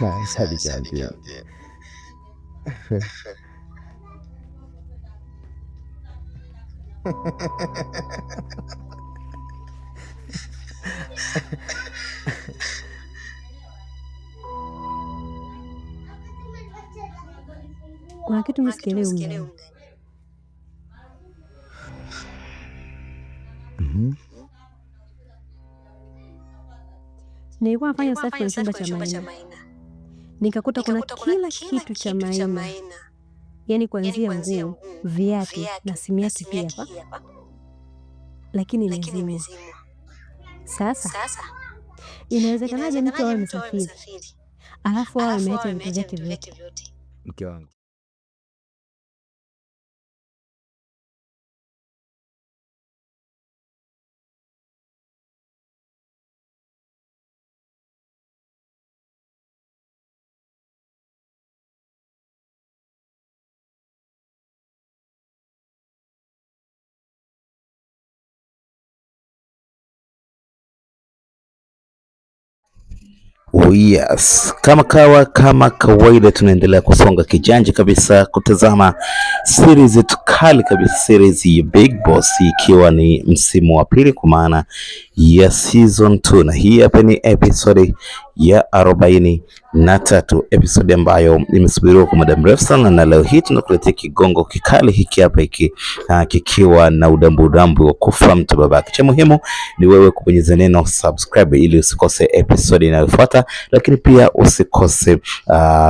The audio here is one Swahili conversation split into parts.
Nice, hadi champion. Kuna kitu msikielewi. Nilikuwa nafanya usafi kwenye chumba cha Maina. Nikakuta kuna kila kitu cha Maina. Yaani kuanzia nguo, viatu na simu yake pia hapa. Lakini imezimwa. Sasa inawezekanaje mtu awe amesafiri alafu awe ameacha vitu vyake vyote? Mke wangu, oh yes, kama kawaida tunaendelea kusonga kijanja kabisa kutazama series yetu kali kabisa, series ya Big Boss, ikiwa ni msimu wa pili kwa maana ya season 2, na hii hapa ni episode ya 43, episode ambayo imesubiriwa kwa muda mrefu sana, na leo hii tunakuletea kigongo kikali hiki hapa, kikiwa na udambu wa kufa mtu babake. Cha muhimu ni wewe kubonyeza neno subscribe ili usikose episode inayofuata, lakini pia usikose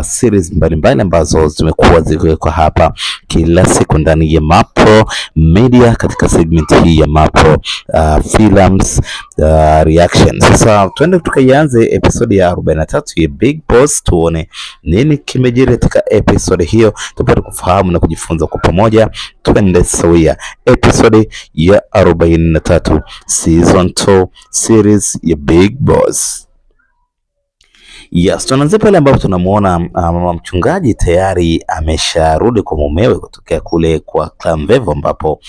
series mbalimbali ambazo zimekuwa zikiwekwa hapa kila siku ndani ya Mapro Media katika segment hii ya Mapro Films Reaction. Sasa tuende tukaianze episode ya 43 ya Big Boss, tuone nini kimejiri katika episode hiyo, tupate kufahamu na kujifunza kwa pamoja. Twende sawia. Episode ya 43 season 2 series ya Big Boss. Yes, tunaanza pale ambapo tunamuona mama mchungaji tayari amesharudi kwa mumewe kutokea kule kwa Clamvevo, ambapo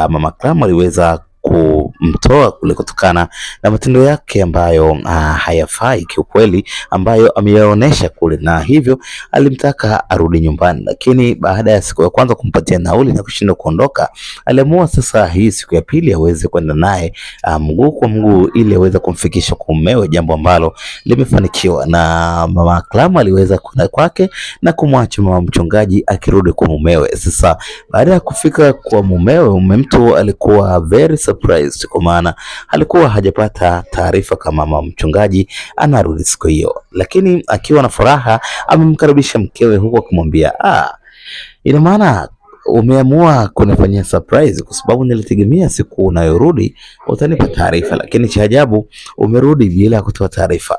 mama Clam aliweza kumtoa kule kutokana na matendo yake ambayo hayafai kiukweli, ambayo ameyaonesha kule, na hivyo alimtaka arudi nyumbani. Lakini baada ya siku ya kwanza kumpatia nauli na kushindwa kuondoka, aliamua sasa hii siku ya pili aweze kwenda naye mguu kwa mguu ili aweze kumfikisha kwa mumewe, jambo ambalo limefanikiwa, na mama Clam aliweza kwenda kwake na kumwacha mama mchungaji akirudi kwa mumewe. Sasa baada ya kufika kwa mumewe, mtu alikuwa very surprised kwa maana alikuwa hajapata taarifa kama mama mchungaji anarudi siku hiyo, lakini akiwa na furaha amemkaribisha mkewe huko kumwambia, ina maana umeamua kunifanyia surprise kwa sababu nilitegemea siku unayorudi utanipa taarifa, lakini cha ajabu umerudi bila kutoa taarifa.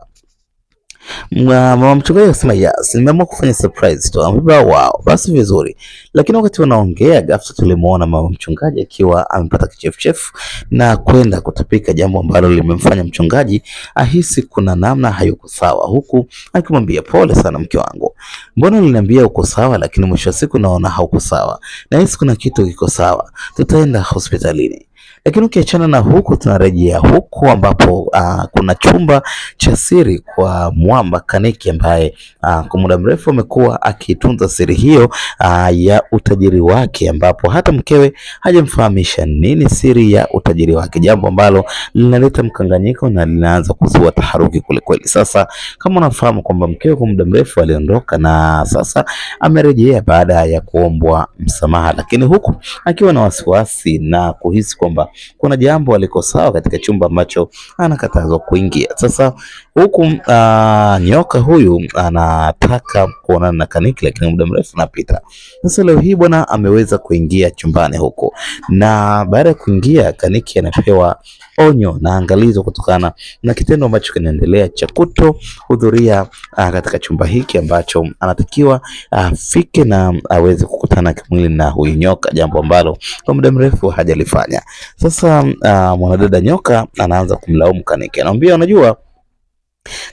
Mama mchungaji akasema yes, nimeamua kufanya surprise tu. Amebeba wow, basi vizuri. Lakini wakati wanaongea ghafla tulimuona mama mchungaji akiwa amepata kichefuchefu na kwenda kutapika, jambo ambalo limemfanya mchungaji ahisi kuna namna hayuko sawa, huku akimwambia pole sana mke wangu, mbona uliniambia uko sawa lakini mwisho wa siku naona hauko sawa, na hisi kuna kitu kiko sawa, tutaenda hospitalini. Lakini ukiachana na huku tunarejea huku ambapo kuna chumba cha siri kwa Mwamba Kaniki, ambaye kwa muda mrefu amekuwa akitunza siri hiyo ya utajiri wake, ambapo hata mkewe hajamfahamisha nini siri ya utajiri wake, jambo ambalo linaleta mkanganyiko na linaanza kuzua taharuki kule kweli. Sasa kama unafahamu kwamba mkewe kwa muda mrefu aliondoka na sasa amerejea baada ya kuombwa msamaha, lakini huku akiwa na wasiwasi na kuhisi kwamba kuna jambo aliko sawa katika chumba ambacho anakatazwa kuingia. Sasa huku nyoka huyu anataka kuonana na Kaniki, lakini muda mrefu unapita. Sasa leo hii bwana ameweza kuingia chumbani huko, na baada ya kuingia Kaniki anapewa onyo na angalizo kutokana na kitendo ambacho kinaendelea cha kutohudhuria katika chumba hiki ambacho anatakiwa afike na aweze kukutana kimwili na huyu nyoka, jambo ambalo kwa muda mrefu hajalifanya. Sasa mwanadada nyoka anaanza kumlaumu Kaniki, anamwambia unajua,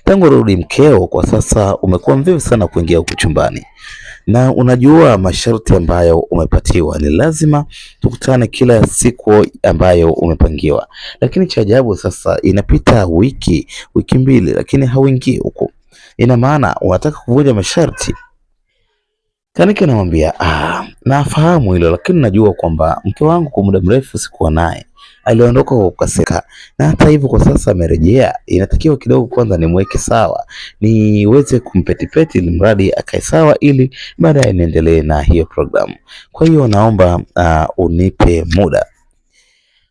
tangu rudi mkeo kwa sasa umekuwa mvivu sana kuingia huku chumbani, na unajua masharti ambayo umepatiwa ni lazima tukutane kila siku ambayo umepangiwa. Lakini cha ajabu sasa, inapita wiki mbili, lakini hauingii huko. Ina maana unataka kuvunja masharti? Kaniki anamwambia nafahamu hilo, lakini najua kwamba mke wangu kwa muda mrefu sikuwa naye, aliondoka kwa kukasika, na hata hivyo kwa sasa amerejea. Inatakiwa kidogo kwanza nimweke sawa, niweze kumpetipeti ili mradi akae sawa, ili baadaye niendelee na hiyo programu. Kwa hiyo naomba unipe muda.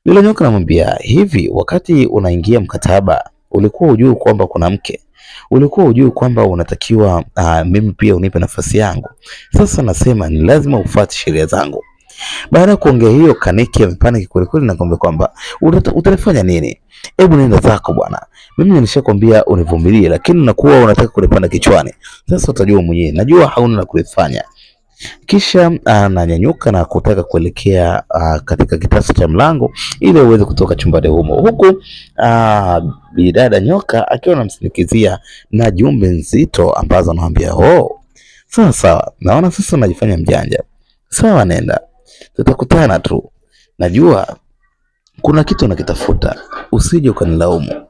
Yule nyoka anamwambia hivi, wakati unaingia mkataba ulikuwa hujui kwamba kuna mke? Ulikuwa hujui kwamba unatakiwa mimi pia unipe nafasi yangu? Sasa nasema ni lazima ufuate sheria zangu. Baada ya kuongea hiyo, Kaniki amepanic kweli kweli na kumbe kwamba utanifanya nini? Hebu nenda zako bwana. Mimi nilishakwambia univumilie, lakini unakuwa unataka kunipanda kichwani. Sasa utajua mwenyewe. Najua hauna la kulifanya. Kisha ananyanyuka na kutaka kuelekea katika kitasa cha mlango ili aweze kutoka chumbani humo, huku bidada nyoka akiwa anamsindikizia na jumbe nzito ambazo anamwambia sawa sawa, naona sasa unajifanya mjanja. Sawa, nenda, tutakutana tu. Najua kuna kitu nakitafuta, usije ukanilaumu.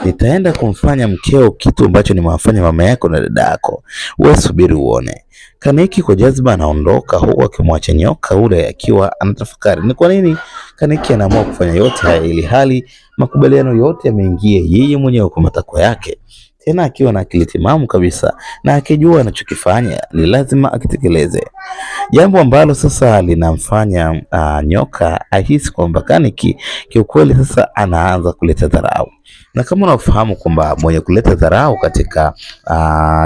Nitaenda kumfanya mkeo kitu ambacho nimewafanya mama yako na dada yako. Wewe subiri uone. Kaniki kwa jazba anaondoka, huku akimwacha nyoka ule akiwa anatafakari ni kwa nini Kaniki anaamua kufanya yote haya ili hali makubaliano yote yameingia yeye mwenyewe kwa matakwa yake, tena akiwa na akili timamu kabisa na akijua anachokifanya ni lazima akitekeleze, jambo ambalo sasa linamfanya nyoka ahisi kwamba Kaniki kiukweli sasa anaanza kuleta dharau. Na kama unafahamu kwamba mwenye kuleta dharau katika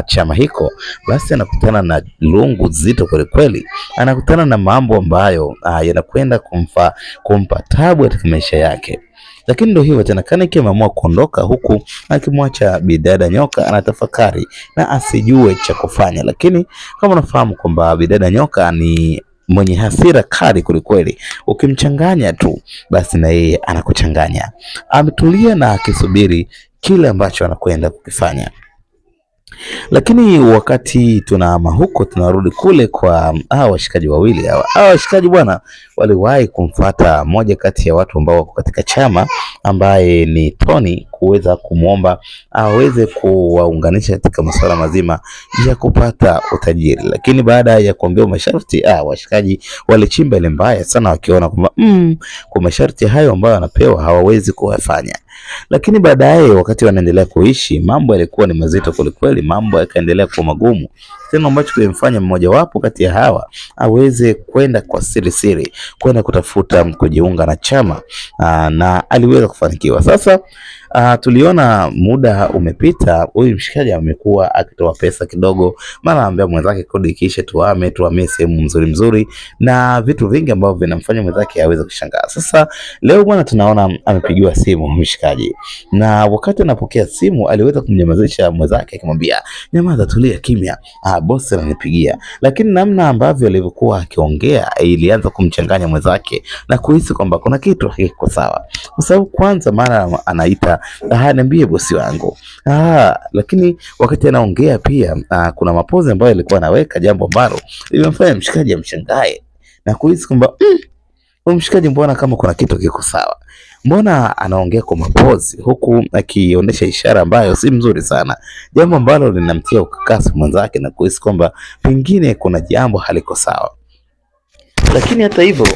chama hiko, basi anakutana na lungu zito kweli kweli, anakutana na mambo ambayo yanakwenda kumpa tabu katika maisha yake. Lakini ndio hivyo tena, Kaniki ameamua kuondoka, huku akimwacha bidada nyoka anatafakari na asijue cha kufanya. Lakini kama unafahamu kwamba bidada nyoka ni mwenye hasira kali kwelikweli, ukimchanganya tu basi na yeye anakuchanganya. Ametulia na akisubiri kile ambacho anakwenda kukifanya. Lakini wakati tunahama huko, tunarudi kule kwa washikaji wawili hawa. Washikaji bwana, waliwahi kumfuata moja kati ya watu ambao wako katika chama ambaye ni Tony, kuweza kumwomba aweze kuwaunganisha katika masuala mazima ya kupata utajiri. Lakini baada ya kuambiwa masharti, washikaji walichimba ile mbaya sana, wakiona kwamba kwa masharti hayo ambayo anapewa hawawezi kuyafanya. Lakini baadaye wakati wanaendelea kuishi, mambo yalikuwa ni mazito kwelikweli, mambo yakaendelea kuwa magumu, tena ambacho kilimfanya mmoja wapo kati ya hawa aweze kwenda kwa siri kwenda kutafuta kujiunga na chama na aliweza kufanikiwa. Sasa tuliona muda umepita, huyu mshikaji amekuwa akitoa pesa kidogo, mara anambia mwenzake kodi kisha tuhamie sehemu mzuri na vitu vingi ambavyo vinamfanya mwenzake aweze kushangaa. Sasa leo bwana, tunaona amepigiwa simu mshikaji, na wakati anapokea simu aliweza kumnyamazisha mwenzake akimwambia nyamaza, tulia kimya, boss ananipigia. Lakini namna ambavyo alivyokuwa akiongea ilianza kumchanganya mwenzake na kuhisi kwamba kuna kitu hakiko sawa, kwa sababu kwanza mara anaita niambie bosi wangu. Lakini wakati anaongea pia kuna mapozi ambayo alikuwa anaweka, jambo ambalo limemfanya mshikaji amshangae na kuhisi kwamba mshikaji, mbona kama kuna kitu kiko sawa, mbona anaongea kwa mapozi huku akionyesha ishara ambayo si mzuri sana, jambo ambalo linamtia ukakasi mwenzake na kuhisi kwamba pengine kuna jambo haliko sawa. Lakini hata hivyo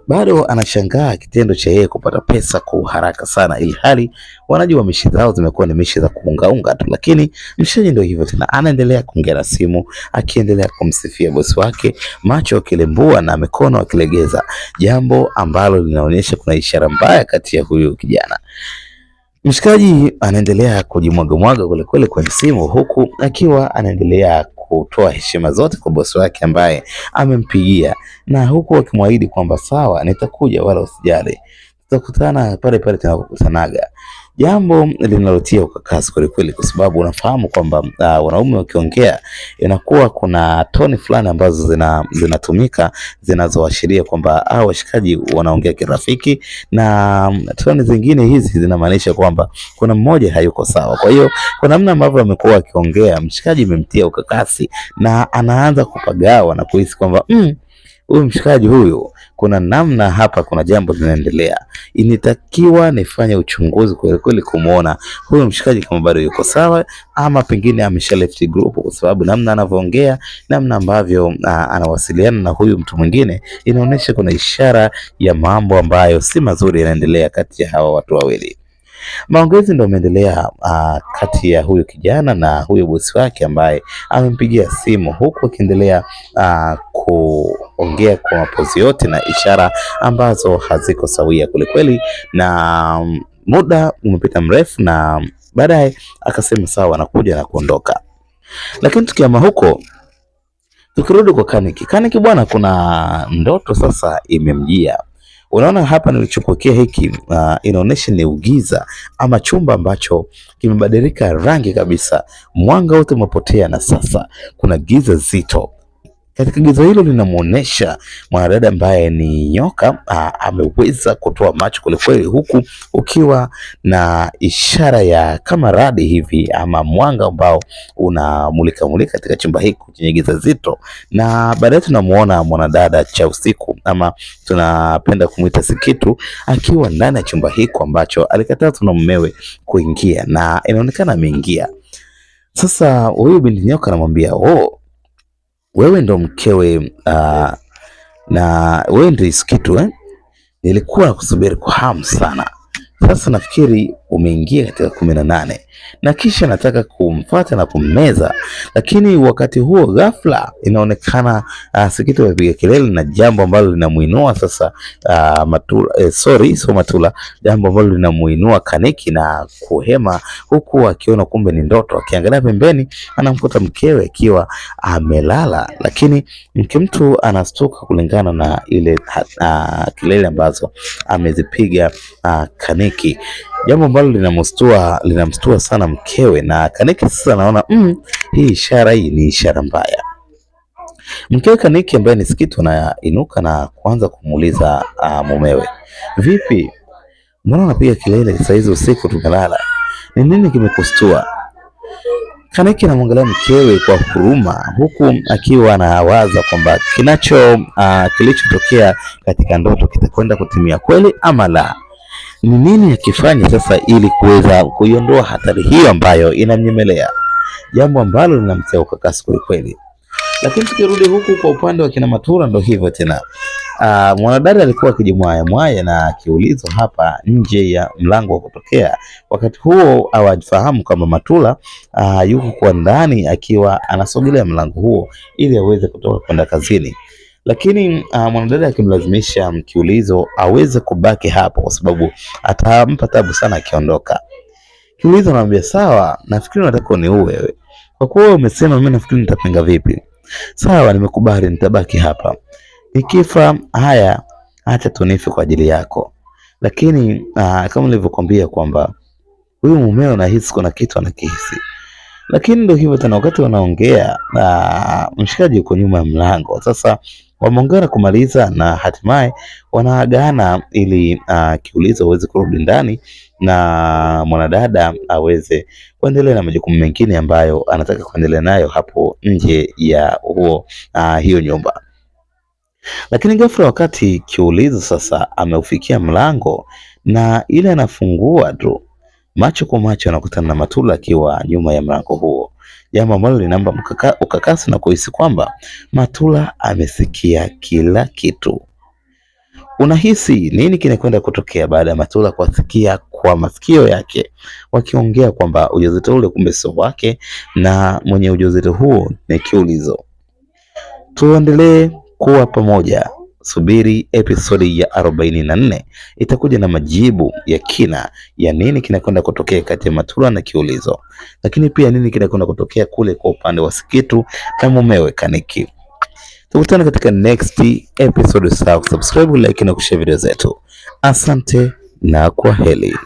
bado anashangaa kitendo cha yeye kupata pesa kwa haraka sana, ili hali wanajua mishi zao zimekuwa ni mishi za kuungaunga tu. Lakini mshaji ndio hivyo tena, anaendelea kuongea na simu akiendelea kumsifia bosi wake, macho akilembua na mikono akilegeza, jambo ambalo linaonyesha kuna ishara mbaya kati ya huyu kijana. Mshikaji anaendelea kujimwaga kule kule kwenye simu, huku akiwa anaendelea kutoa heshima zote kwa bosi wake ambaye amempigia, na huku akimwahidi kwamba sawa, nitakuja wala usijali, tutakutana pale pale tunakokutanaga. Jambo linalotia ukakasi kweli kweli, kwa sababu unafahamu kwamba wanaume wakiongea inakuwa kuna toni fulani ambazo zinatumika zinazoashiria kwamba washikaji wanaongea kirafiki, na toni zingine hizi zinamaanisha kwamba kuna mmoja hayuko sawa. Kwa hiyo kwa namna ambavyo amekuwa akiongea, mshikaji imemtia ukakasi na anaanza kupagawa na kuhisi kwamba huyu mshikaji huyu kuna namna hapa, kuna jambo linaendelea. Inatakiwa nifanye uchunguzi kweli kweli kumuona huyu mshikaji kama bado yuko sawa ama pengine amesha left group, kwa sababu namna anavyoongea, namna ambavyo anawasiliana na huyu mtu mwingine inaonyesha kuna ishara ya mambo ambayo si mazuri yanaendelea kati ya hawa watu wawili. Maongezi ndio yameendelea kati ya huyu kijana na huyu bosi wake ambaye amempigia simu, huku akiendelea kuongea kwa mapozi yote na ishara ambazo haziko sawia kweli, na muda umepita mrefu na baadaye akasema sawa, anakuja na kuondoka. Lakini tukiama huko, tukirudi kwa Kaniki bwana, kuna ndoto sasa imemjia. Unaona hapa nilichokuwekea hiki inaonyesha ni ugiza ama chumba ambacho kimebadilika rangi kabisa. Mwanga wote umepotea na sasa kuna giza zito. Katika giza hilo linamuonesha mwanadada ambaye ni nyoka ameweza kutoa macho kweli, huku ukiwa na ishara ya kama radi hivi ama mwanga ambao unamulika katika chumba hiki chenye giza zito. Na baadaye tunamuona mwanadada cha usiku ama tunapenda kumuita Sikitu akiwa ndani ya chumba hiki ambacho alikatazwa na mumewe kuingia, na inaonekana ameingia. Sasa huyu binti nyoka anamwambia, wewe ndo mkewe na wewe ndo Sikitu nilikuwa nakusubiri kwa hamu sana. Sasa nafikiri umeingia katika 18 na kisha nataka kumfuata na kummeza, lakini wakati huo ghafla inaonekana Sikitu amepiga kelele na jambo ambalo linamuinua sasa Matula, jambo ambalo linamuinua Kaniki na kuhema, huku akiona kumbe ni ndoto. Akiangalia pembeni anamkuta mkewe akiwa amelala, lakini mke mtu anastuka kulingana na ile kelele ambazo amezipiga Kaniki, jambo ambalo linamstua sana mkewe. Na Kaniki sasa anaona hii ishara, hii ni ishara mbaya. Mkewe Kaniki ambaye ni Sikitu anainuka na kuanza kumuuliza mumewe, vipi, mbona unapiga kelele saa hizi usiku tumelala, ni nini kimekustua? Kaniki anamwangalia mkewe kwa huruma, huku akiwa anawaza kwamba kilichotokea katika ndoto kitakwenda kutimia kweli ama la. Ni nini akifanya sasa ili kuweza kuiondoa hatari hiyo ambayo inamnyemelea, jambo ambalo linamtia ukakasi kweli. Lakini tukirudi huku kwa upande wa kina Matula, ndo hivyo tena. Mwanadada alikuwa akijimwaya na akiulizwa hapa nje ya mlango wa kutokea. Wakati huo hawafahamu kama Matula yuko kwa ndani akiwa anasogelea mlango huo ili aweze kutoka kwenda kazini. Lakini mwanadada akimlazimisha Kiulizo aweze kubaki hapo kwa sababu atampa tabu sana akiondoka. Kiulizo anamwambia, sawa, nafikiri unataka uniue wewe. Kwa kuwa umesema, mimi nafikiri nitapinga vipi? Sawa, nimekubali, nitabaki hapa. Nikifa haya, acha tunife kwa ajili yako. Lakini kama nilivyokuambia kwamba huyu mumeo nahisi kuna kitu anakihisi. Lakini ndio hivyo tena, wakati wanaongea mshikaji yuko nyuma ya mlango. Sasa wameongea kumaliza na hatimaye wanaagana ili Kiulizo aweze kurudi ndani na mwanadada aweze kuendelea na majukumu mengine ambayo anataka kuendelea nayo hapo nje ya hiyo nyumba. Lakini ghafla wakati Kiulizo sasa ameufikia mlango na ile anafungua tu, macho kwa macho anakutana na Matula akiwa nyuma ya mlango huo, jambo ambalo linampa ukakasi na kuhisi kwamba Matula amesikia kila kitu. Unahisi nini kinakwenda kutokea baada ya Matula kuwasikia kwa masikio yake wakiongea kwamba ujauzito ule kumbe sio wake na mwenye ujauzito huo ni Kiulizo? Tuendelee kuwa pamoja. Subiri episodi ya 44, itakuja na majibu ya kina ya nini kinakwenda kutokea kati ya Matula na Kiulizo, lakini pia nini kinakwenda kutokea kule kwa upande wa Sikitu na mumewe Kaniki. Tukutane katika next episode. Subscribe, like na kushare video zetu. Asante. na kwa heri.